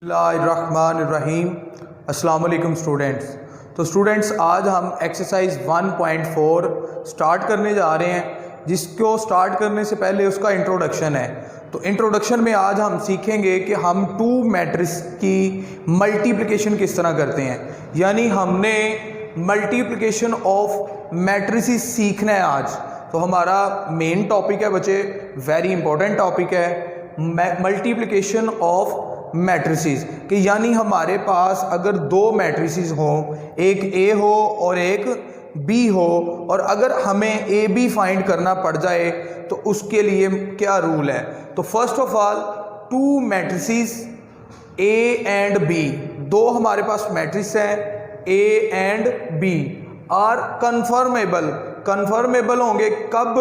बिस्मिल्लाहिर्रहमानिर्रहीम। अस्सलाम वालेकुम स्टूडेंट्स। तो स्टूडेंट्स आज हम एक्सरसाइज 1.4 स्टार्ट करने जा रहे हैं, जिसको स्टार्ट करने से पहले उसका इंट्रोडक्शन है। तो इंट्रोडक्शन में आज हम सीखेंगे कि हम टू मैट्रिक्स की मल्टीप्लिकेशन किस तरह करते हैं, यानी हमने मल्टीप्लिकेशन ऑफ मैट्रिसेस सीखना है आज। तो हमारा मेन टॉपिक है बच्चे, वेरी इंपॉर्टेंट टॉपिक है, मल्टीप्लिकेशन ऑफ मैट्रिसेस। कि यानी हमारे पास अगर दो मैट्रिसेस हों, एक ए हो और एक बी हो, और अगर हमें ए बी फाइंड करना पड़ जाए तो उसके लिए क्या रूल है। तो first of all two matrices A and B, दो हमारे पास मैट्रिक्स हैं A and B are conformable. Conformable होंगे कब?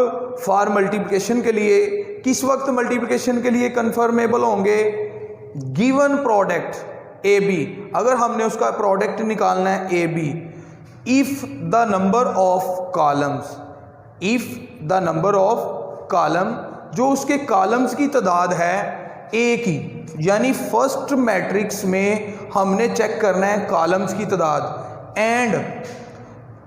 फॉर मल्टीप्लिकेशन के लिए। किस वक्त मल्टीप्लिकेशन के लिए कन्फर्मेबल होंगे? गिवन प्रोडक्ट ए बी, अगर हमने उसका प्रोडक्ट निकालना है A B, if the number of columns, if the number of column, जो उसके कॉलम्स की तादाद है ए की, यानी फर्स्ट मैट्रिक्स में हमने चेक करना है कॉलम्स की तादाद, and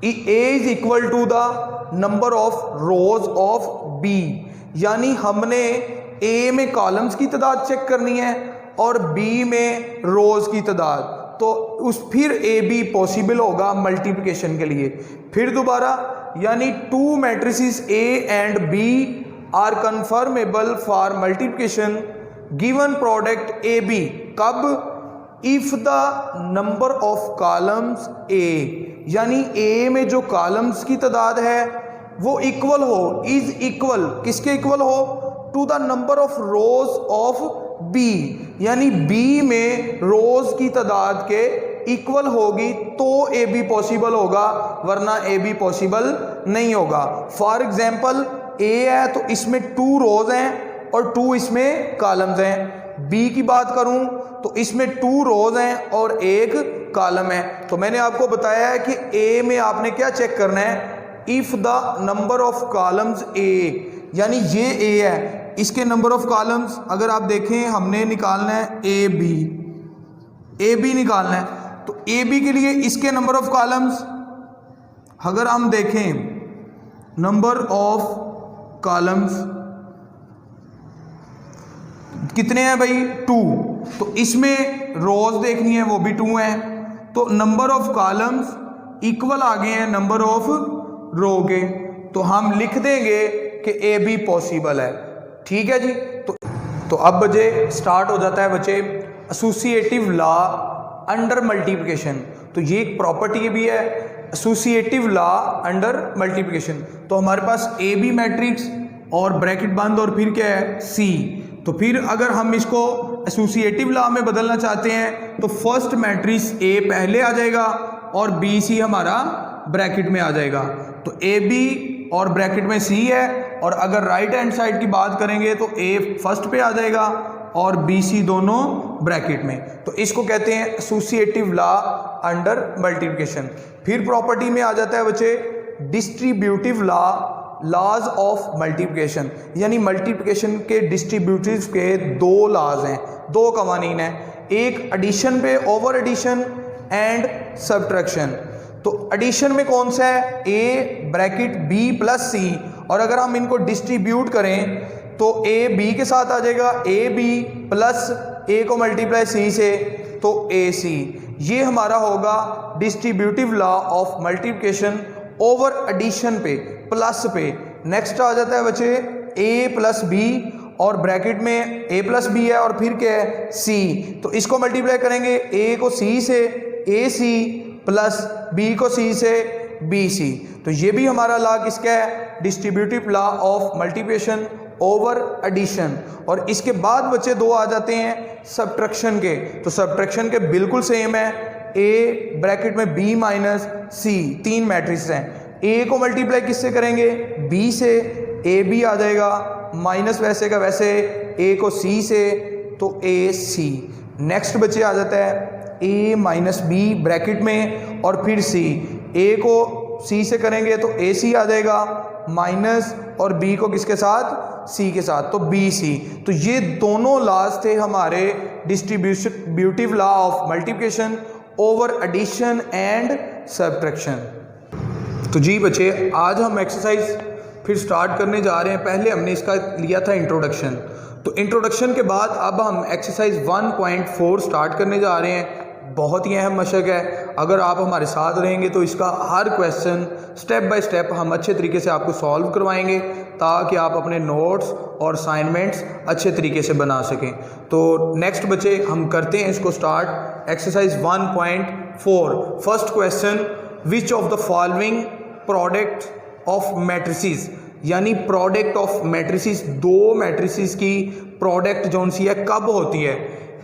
A is equal to the number of rows of B, यानी हमने ए में कॉलम्स की तादाद चेक करनी है और बी में रोज की तादाद। तो फिर ए बी पॉसिबल होगा मल्टीप्लिकेशन के लिए। फिर दोबारा, यानी two matrices A and B are conformable for multiplication given product A B, कब? If the number of columns A, यानी ए में जो कॉलम्स की तादाद है वो इक्वल हो, इज इक्वल, किसके इक्वल हो? To the number of rows of B, यानी बी में रोज की तादाद के इक्वल होगी तो ए बी पॉसिबल होगा, वरना ए बी पॉसिबल नहीं होगा। फॉर एग्जाम्पल ए है तो इसमें 2 रोज हैं और 2 इसमें कॉलम्स हैं। बी की बात करूं तो इसमें 2 रोज हैं और 1 कॉलम है। तो मैंने आपको बताया है कि ए में आपने क्या चेक करना है? If the number of columns A, यानी ये ए है, इसके नंबर ऑफ कॉलम्स अगर आप देखें हमने निकालना है ए बी निकालना है, तो ए बी के लिए इसके नंबर ऑफ कॉलम्स अगर हम देखें, नंबर ऑफ कॉलम्स कितने हैं भाई? 2। तो इसमें रोज देखनी है, वो भी 2 हैं, तो नंबर ऑफ कॉलम्स इक्वल आ गए हैं नंबर ऑफ रो के, तो हम लिख देंगे कि ए बी पॉसिबल है। ठीक है जी। तो अब बच्चे स्टार्ट हो जाता है बच्चे एसोसिएटिव लॉ अंडर मल्टीप्लिकेशन। तो ये एक प्रॉपर्टी भी है, एसोसिएटिव लॉ अंडर मल्टीप्लिकेशन। तो हमारे पास ए बी मैट्रिक्स और ब्रैकेट बंद और फिर क्या है? सी। तो फिर अगर हम इसको एसोसिएटिव लॉ में बदलना चाहते हैं तो फर्स्ट मैट्रिक्स ए पहले आ जाएगा और बी सी हमारा ब्रैकेट में आ जाएगा। तो ए बी और ब्रैकेट में सी है, और अगर राइट हैंड साइड की बात करेंगे तो ए फर्स्ट पे आ जाएगा और बी सी दोनों ब्रैकेट में। तो इसको कहते हैं एसोसिएटिव लॉ अंडर मल्टीप्लिकेशन। फिर प्रॉपर्टी में आ जाता है बच्चे distributive law, laws of multiplication, यानी मल्टीप्लिकेशन के डिस्ट्रीब्यूटिव के 2 लॉज हैं, 2 कवानीन हैं। एक एडिशन पे, ओवर एडिशन एंड सब्ट्रैक्शन। तो एडिशन में कौन सा है? ए ब्रैकेट बी प्लस सी, और अगर हम इनको डिस्ट्रीब्यूट करें तो ए बी के साथ आ जाएगा, ए बी प्लस ए को मल्टीप्लाई सी से, तो ए सी। ये हमारा होगा distributive law of multiplication over addition पे, प्लस पे। नेक्स्ट आ जाता है बच्चे ए प्लस बी, और ब्रैकेट में ए प्लस बी है और फिर क्या है? सी। तो इसको मल्टीप्लाई करेंगे, ए को सी से ए सी प्लस बी को सी से बी सी। तो ये भी हमारा लॉ किसका है? Distributive law of multiplication over addition. और इसके बाद बच्चे 2 आ जाते हैं सब्ट्रैक्शन के। तो सब्ट्रैक्शन के बिल्कुल सेम है, ए ब्रैकेट में बी माइनस सी, 3 मैट्रिक्स हैं। ए को मल्टीप्लाई किससे करेंगे? बी से, ए बी आ जाएगा, माइनस वैसे का वैसे ए को सी से, तो ए सी। नेक्स्ट बच्चे आ जाता है ए माइनस बी ब्रैकेट में और फिर सी, ए को सी से करेंगे तो ए सी आ जाएगा, माइनस और बी को किसके साथ? सी के साथ, तो बी सी। तो ये दोनों लॉज थे हमारे distributive law of multiplication over addition and subtraction. तो जी बच्चे, आज हम एक्सरसाइज फिर स्टार्ट करने जा रहे हैं। पहले हमने इसका लिया था इंट्रोडक्शन, तो इंट्रोडक्शन के बाद अब हम एक्सरसाइज 1.4 स्टार्ट करने जा रहे हैं। बहुत ही अहम मशक है, अगर आप हमारे साथ रहेंगे तो इसका हर क्वेश्चन स्टेप बाय स्टेप हम अच्छे तरीके से आपको सॉल्व करवाएंगे ताकि आप अपने नोट्स और असाइनमेंट्स अच्छे तरीके से बना सकें। तो नेक्स्ट बच्चे हम करते हैं इसको start. Exercise 1.4 first question, which of the following product of matrices, यानी प्रोडक्ट ऑफ मैट्रिसेस, दो मैट्रिसेस की प्रोडक्ट जो सी है कब होती है,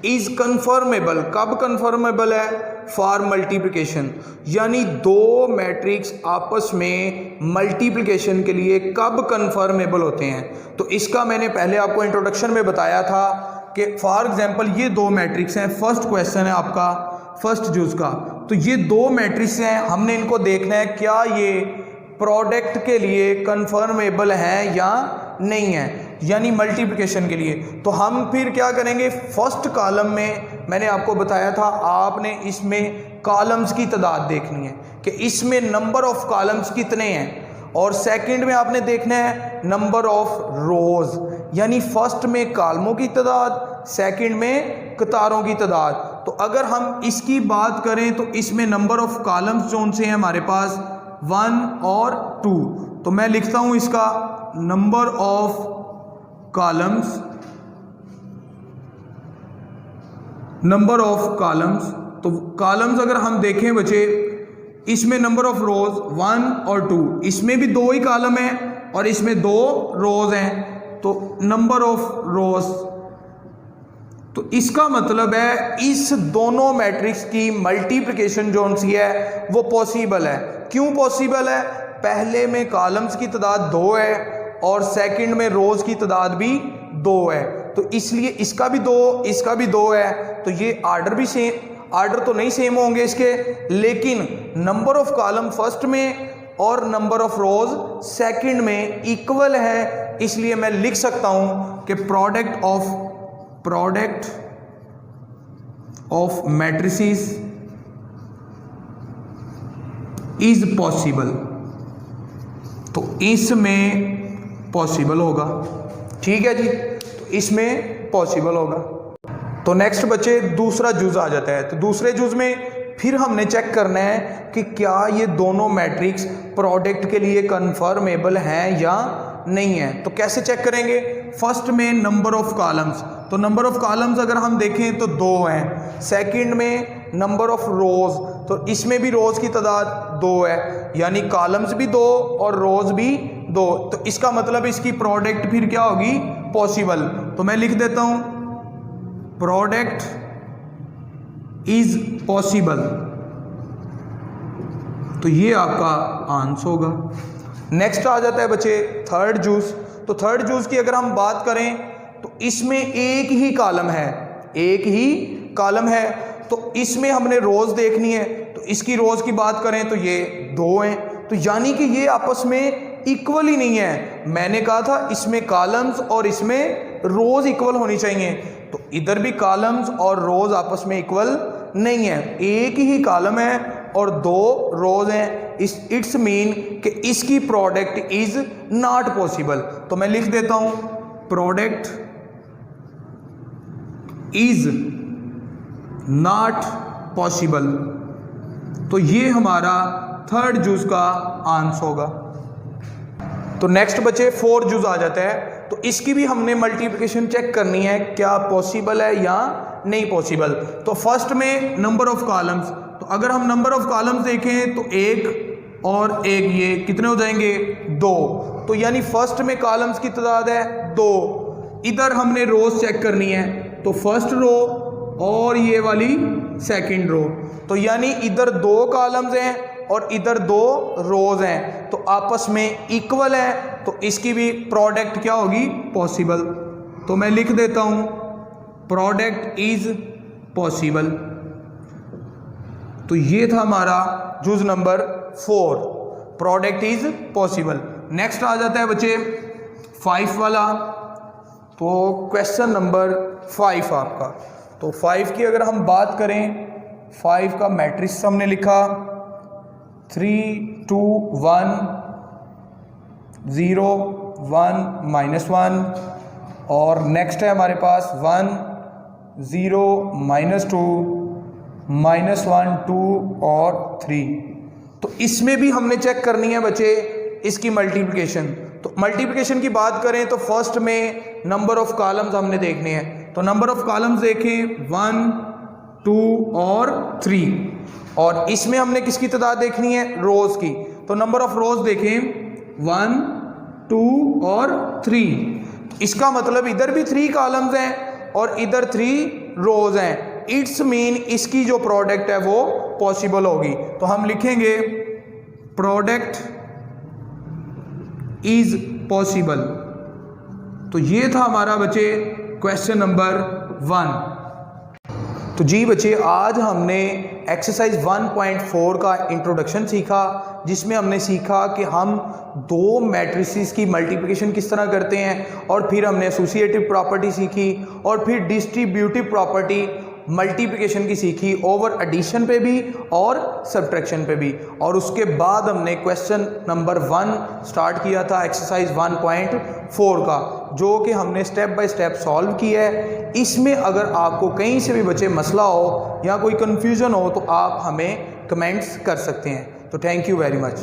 इज कन्फर्मेबल, कब कन्फर्मेबल है, फॉर मल्टीप्लिकेशन, यानी दो मैट्रिक्स आपस में मल्टीप्लिकेशन के लिए कब कन्फर्मेबल होते हैं। तो इसका मैंने पहले आपको इंट्रोडक्शन में बताया था कि फॉर एग्जांपल ये दो मैट्रिक्स हैं। फर्स्ट क्वेश्चन है आपका फर्स्ट जुज का, तो ये दो मैट्रिक्स हैं, हमने इनको देखना है क्या ये प्रोडक्ट के लिए कन्फर्मेबल हैं या नहीं है, यानी मल्टीप्लिकेशन के लिए। तो हम फिर क्या करेंगे, फर्स्ट कॉलम में मैंने आपको बताया था आपने इसमें कॉलम्स की तादाद देखनी है कि इसमें नंबर ऑफ कॉलम्स कितने हैं, और सेकंड में आपने देखना है नंबर ऑफ रोज, यानी फर्स्ट में कॉलमों की तादाद, सेकंड में कतारों की तादाद। तो अगर हम इसकी बात करें तो इसमें नंबर ऑफ कॉलम्स जो उनसे हैं हमारे पास 1 और 2, तो मैं लिखता हूं इसका number of columns, number of columns. तो कॉलम्स अगर हम देखें बच्चे, इसमें नंबर ऑफ रोज 1 और 2, इसमें भी दो ही कॉलम है और इसमें दो रोज हैं, तो नंबर ऑफ रोज। तो इसका मतलब है इस दोनों मैट्रिक्स की मल्टीप्लिकेशन जो सी है वो पॉसिबल है। क्यों पॉसिबल है, पहले में कॉलम्स की तादाद 2 है और सेकंड में रोज की तादाद भी 2 है, तो इसलिए इसका भी 2, इसका भी 2 है। तो ये आर्डर भी सेम, आर्डर तो नहीं सेम होंगे इसके, लेकिन नंबर ऑफ कॉलम फर्स्ट में और नंबर ऑफ रोज सेकंड में इक्वल है, इसलिए मैं लिख सकता हूं कि product of matrices is possible. तो इसमें पॉसिबल होगा, ठीक है जी, तो इसमें पॉसिबल होगा। तो नेक्स्ट बच्चे दूसरा जुज आ जाता है। तो दूसरे जुज में फिर हमने चेक करना है कि क्या ये दोनों मैट्रिक्स प्रोडक्ट के लिए कन्फर्मेबल हैं या नहीं है। तो कैसे चेक करेंगे, फर्स्ट में नंबर ऑफ कॉलम्स, तो नंबर ऑफ कॉलम्स अगर हम देखें तो 2 हैं। सेकंड में नंबर ऑफ रोज, तो इसमें भी रोज की तादाद 2 है, यानी कॉलम्स भी 2 और रोज भी 2, तो इसका मतलब इसकी प्रोडक्ट फिर क्या होगी, पॉसिबल। तो मैं लिख देता हूं प्रोडक्ट इज पॉसिबल, तो ये आपका आंसर होगा। नेक्स्ट आ जाता है बच्चे थर्ड जूस। तो थर्ड जूस की अगर हम बात करें तो इसमें एक ही कॉलम है, एक ही कॉलम है, तो इसमें हमने रोज देखनी है। तो इसकी रोज की बात करें तो ये 2 हैं, तो यानी कि ये आपस में इक्वल ही नहीं है। मैंने कहा था इसमें कॉलम्स और इसमें रोज इक्वल होनी चाहिए, तो इधर भी कॉलम्स और रोज आपस में इक्वल नहीं है, एक ही कॉलम है और 2 रोज हैं। इट्स मीन कि इसकी प्रोडक्ट इज नॉट पॉसिबल। तो मैं लिख देता हूं प्रोडक्ट इज नॉट पॉसिबल, तो ये हमारा थर्ड जूस का आंसर होगा। तो नेक्स्ट बच्चे फोर्थ जूस आ जाता है। तो इसकी भी हमने मल्टीप्लिकेशन चेक करनी है क्या पॉसिबल है या नहीं पॉसिबल। तो फर्स्ट में नंबर ऑफ कॉलम्स, तो अगर हम नंबर ऑफ कॉलम्स देखें तो 1 और 1 ये कितने हो जाएंगे, 2। तो यानी फर्स्ट में कॉलम्स की तादाद है 2। इधर हमने रोज चेक करनी है, तो फर्स्ट रो और ये वाली सेकंड रो, तो यानी इधर 2 कॉलम्स हैं और इधर 2 रोज हैं, तो आपस में इक्वल है, तो इसकी भी प्रोडक्ट क्या होगी, पॉसिबल। तो मैं लिख देता हूं प्रोडक्ट इज पॉसिबल। तो ये था हमारा जूज number 4, product is possible. Next आ जाता है बच्चे 5 वाला। तो क्वेश्चन नंबर 5 आपका, तो 5 की अगर हम बात करें, 5 का मैट्रिक्स हमने लिखा 3 2 1 0 1 -1, और नेक्स्ट है हमारे पास 1 0 -2 -1 2 और 3। तो इसमें भी हमने चेक करनी है बच्चे इसकी मल्टीप्लिकेशन। तो मल्टीप्लिकेशन की बात करें तो फर्स्ट में नंबर ऑफ कॉलम्स हमने देखने हैं। तो नंबर ऑफ कॉलम्स देखें 1 2 और 3, और इसमें हमने किसकी तादाद देखनी है, रोज़ की। तो नंबर ऑफ रोज़ देखें 1 2 और 3। इसका मतलब इधर भी 3 कॉलम्स हैं और इधर 3 रोज़ हैं। इट्स मीन इसकी जो प्रोडक्ट है वो पॉसिबल होगी। तो हम लिखेंगे प्रोडक्ट इज पॉसिबल। तो ये था हमारा बच्चे क्वेश्चन नंबर 1। तो जी बच्चे, आज हमने एक्सरसाइज 1.4 का इंट्रोडक्शन सीखा, जिसमें हमने सीखा कि हम दो मैट्रिसेस की मल्टीप्लिकेशन किस तरह करते हैं, और फिर हमने एसोसिएटिव प्रॉपर्टी सीखी, और फिर डिस्ट्रीब्यूटिव प्रॉपर्टी मल्टीप्लिकेशन की सीखी, ओवर एडिशन पे भी और सब्ट्रैक्शन पे भी। और उसके बाद हमने क्वेश्चन नंबर 1 स्टार्ट किया था एक्सरसाइज 1.4 का, जो कि हमने स्टेप बाय स्टेप सॉल्व किया है। इसमें अगर आपको कहीं से भी बच्चे मसला हो या कोई कन्फ्यूज़न हो तो आप हमें कमेंट्स कर सकते हैं। तो थैंक यू वेरी मच।